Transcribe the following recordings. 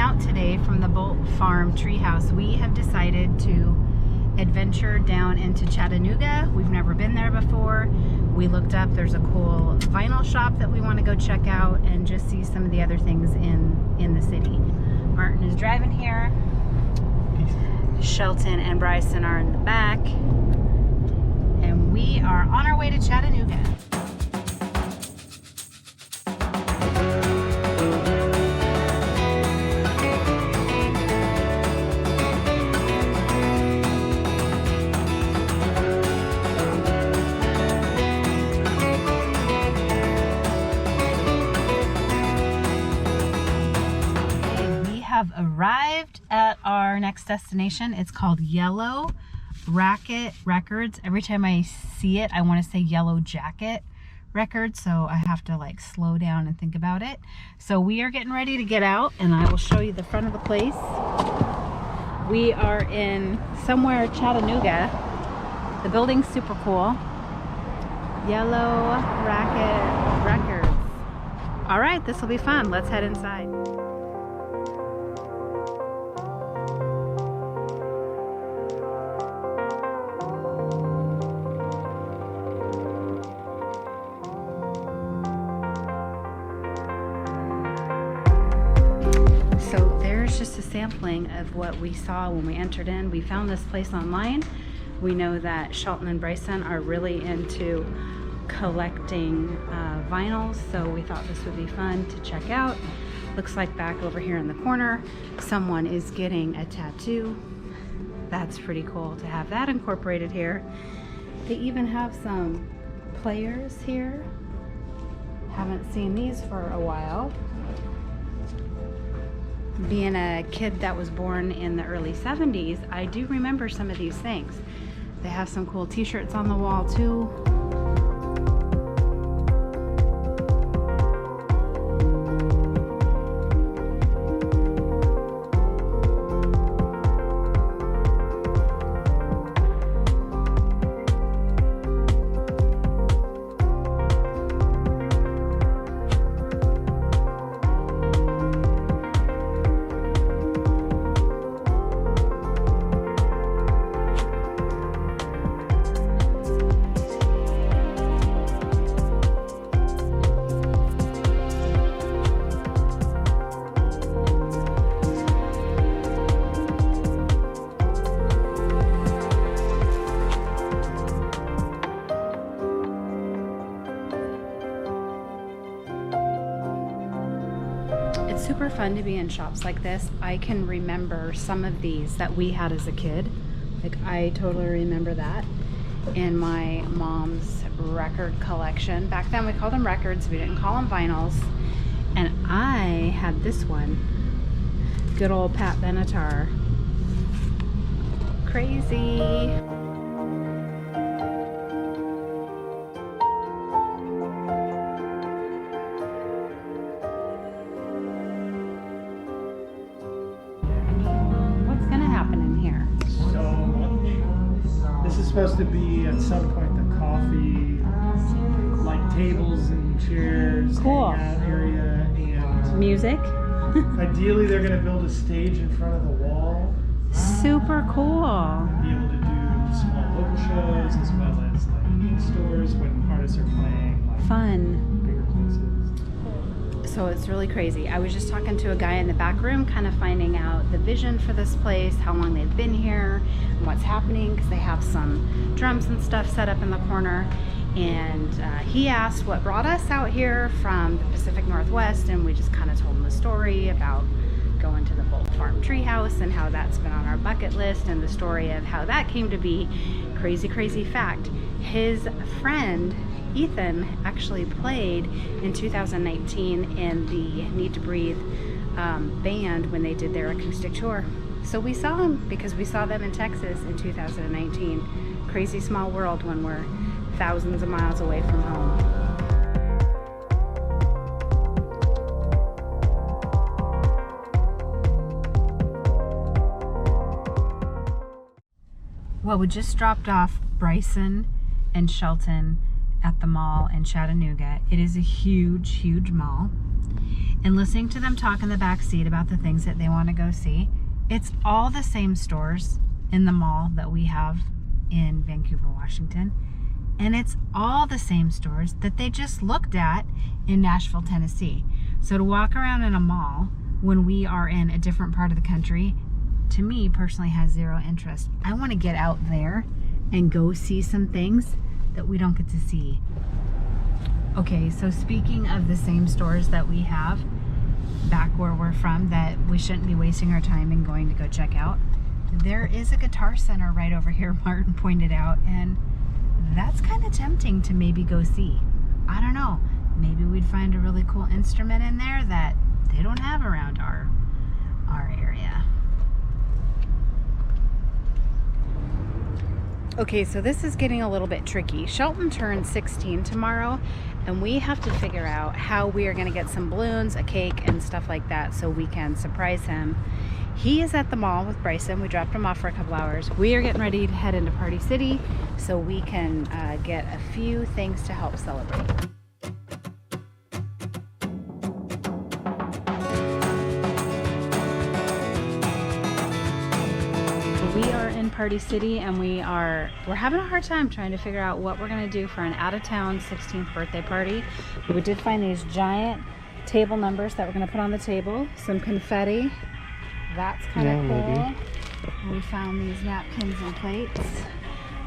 out today from the Bolt Farm Treehouse. We have decided to adventure down into Chattanooga. We've never been there before. We looked up, there's a cool vinyl shop that we want to go check out and just see some of the other things in the city. Martin is driving here. Shelton and Bryson are in the back. And we are on our way to Chattanooga. Have arrived at our next destination. It's called Yellow Racket Records. Every time I see it, I want to say Yellow Jacket Records, so I have to like slow down and think about it. So we are getting ready to get out, and I will show you the front of the place. We are in somewhere Chattanooga. The building's super cool. Yellow Racket Records. All right, this will be fun. Let's head inside. So there's just a sampling of what we saw when we entered in. We found this place online. We know that Shelton and Bryson are really into collecting vinyls, so we thought this would be fun to check out. Looks like back over here in the corner, someone is getting a tattoo. That's pretty cool to have that incorporated here. They even have some players here. Haven't seen these for a while. Being a kid that was born in the early 70s, I do remember some of these things. They have some cool t-shirts on the wall too. Super fun to be in shops like this. I can remember some of these that we had as a kid. Like, I totally remember that in my mom's record collection. Back then we called them records, we didn't call them vinyls. And I had this one, good old Pat Benatar. Crazy. Supposed to be at some point the coffee, like tables and chairs, cool hangout area, and music. Ideally, they're going to build a stage in front of the wall. Super cool. And be able to do small local shows as well as like stores when artists are playing. Like fun. Bigger places. So it's really crazy. I was just talking to a guy in the back room, kind of finding out the vision for this place, how long they've been here, and what's happening, because they have some drums and stuff set up in the corner. And he asked what brought us out here from the Pacific Northwest, and we just kind of told him the story about going to the Bolt Farm Treehouse and how that's been on our bucket list, and the story of how that came to be. Crazy, crazy fact. His friend Ethan actually played in 2019 in the Need to Breathe band when they did their acoustic tour. So we saw him because we saw them in Texas in 2019. Crazy small world when we're thousands of miles away from home. Well, we just dropped off Bryson and Shelton at the mall in Chattanooga. It is a huge, huge mall. and listening to them talk in the back seat about the things that they want to go see. It's all the same stores in the mall that we have in Vancouver, Washington. And it's all the same stores that they just looked at in Nashville, Tennessee. So to walk around in a mall when we are in a different part of the country, to me personally has zero interest. I want to get out there and go see some things that we don't get to see. Okay, so speaking of the same stores that we have back where we're from that we shouldn't be wasting our time in going to go check out, there is a guitar center right over here, Martin pointed out, and that's kind of tempting to maybe go see. I don't know, maybe we'd find a really cool instrument in there that they don't have around our area. Okay, so this is getting a little bit tricky. Sheltin turns 16 tomorrow, and we have to figure out how we are going to get some balloons, a cake, and stuff like that so we can surprise him. He is at the mall with Bryson. We dropped him off for a couple hours. We are getting ready to head into Party City so we can get a few things to help celebrate. We are in Party City, and we're having a hard time trying to figure out what we're going to do for an out-of-town 16th birthday party. We did find these giant table numbers that we're going to put on the table, some confetti. That's kind of cool. We found these napkins and plates.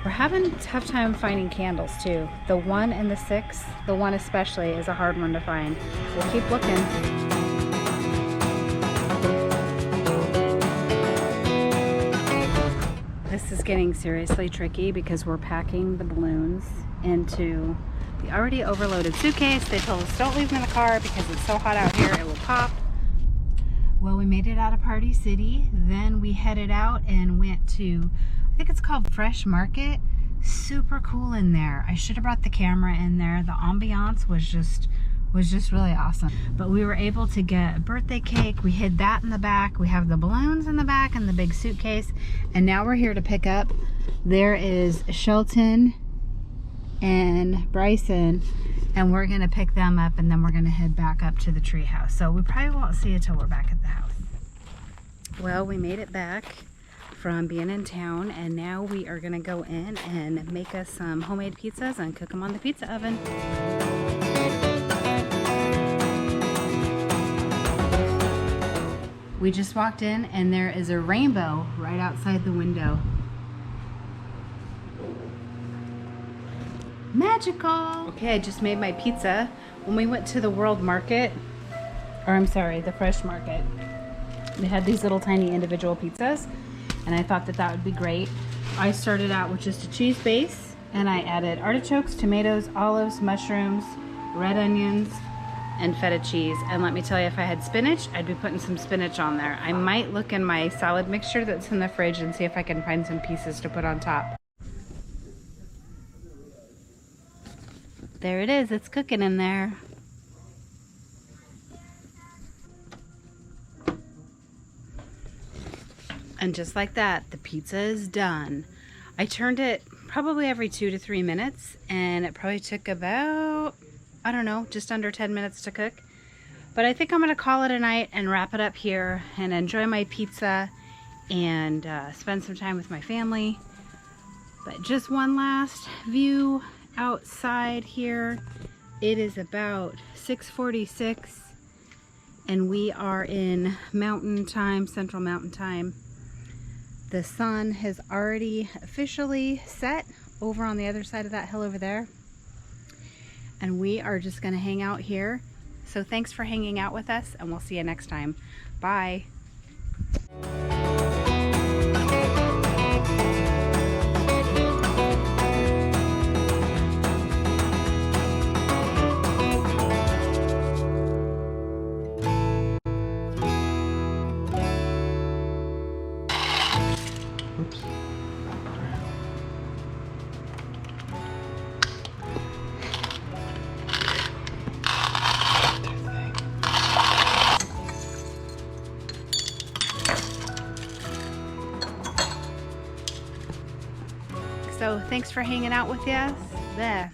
We're having a tough time finding candles too. The 1 and the 6, the 1 especially, is a hard one to find. We'll keep looking. This is getting seriously tricky because we're packing the balloons into the already overloaded suitcase. They told us don't leave them in the car because it's so hot out here it will pop. Well, we made it out of Party City. Then we headed out and went to, I think it's called Fresh Market. Super cool in there. I should have brought the camera in there. The ambiance was just really awesome. But we were able to get a birthday cake. We hid that in the back. We have the balloons in the back and the big suitcase. And now we're here to pick up. There is Sheltin and Bryson, and we're gonna pick them up, and then we're gonna head back up to the treehouse. So we probably won't see it till we're back at the house. Well, we made it back from being in town, and now we are gonna go in and make us some homemade pizzas and cook them on the pizza oven. We just walked in, and there is a rainbow right outside the window. Magical! Okay, I just made my pizza. When we went to the World Market, or I'm sorry, the Fresh Market, they had these little tiny individual pizzas, and I thought that that would be great. I started out with just a cheese base, and I added artichokes, tomatoes, olives, mushrooms, red onions, and feta cheese. And let me tell you, if I had spinach, I'd be putting some spinach on there. I might look in my salad mixture that's in the fridge and see if I can find some pieces to put on top. There it is, it's cooking in there. And just like that, the pizza is done. I turned it probably every 2 to 3 minutes, and it probably took about, I don't know, just under 10 minutes to cook. But I think I'm gonna call it a night and wrap it up here and enjoy my pizza and spend some time with my family. But just one last view outside here. It is about 6:46, and we are in Mountain Time, Central Mountain Time. The sun has already officially set over on the other side of that hill over there, and we are just going to hang out here. So thanks for hanging out with us, and we'll see you next time. Bye. So thanks for hanging out with us. There.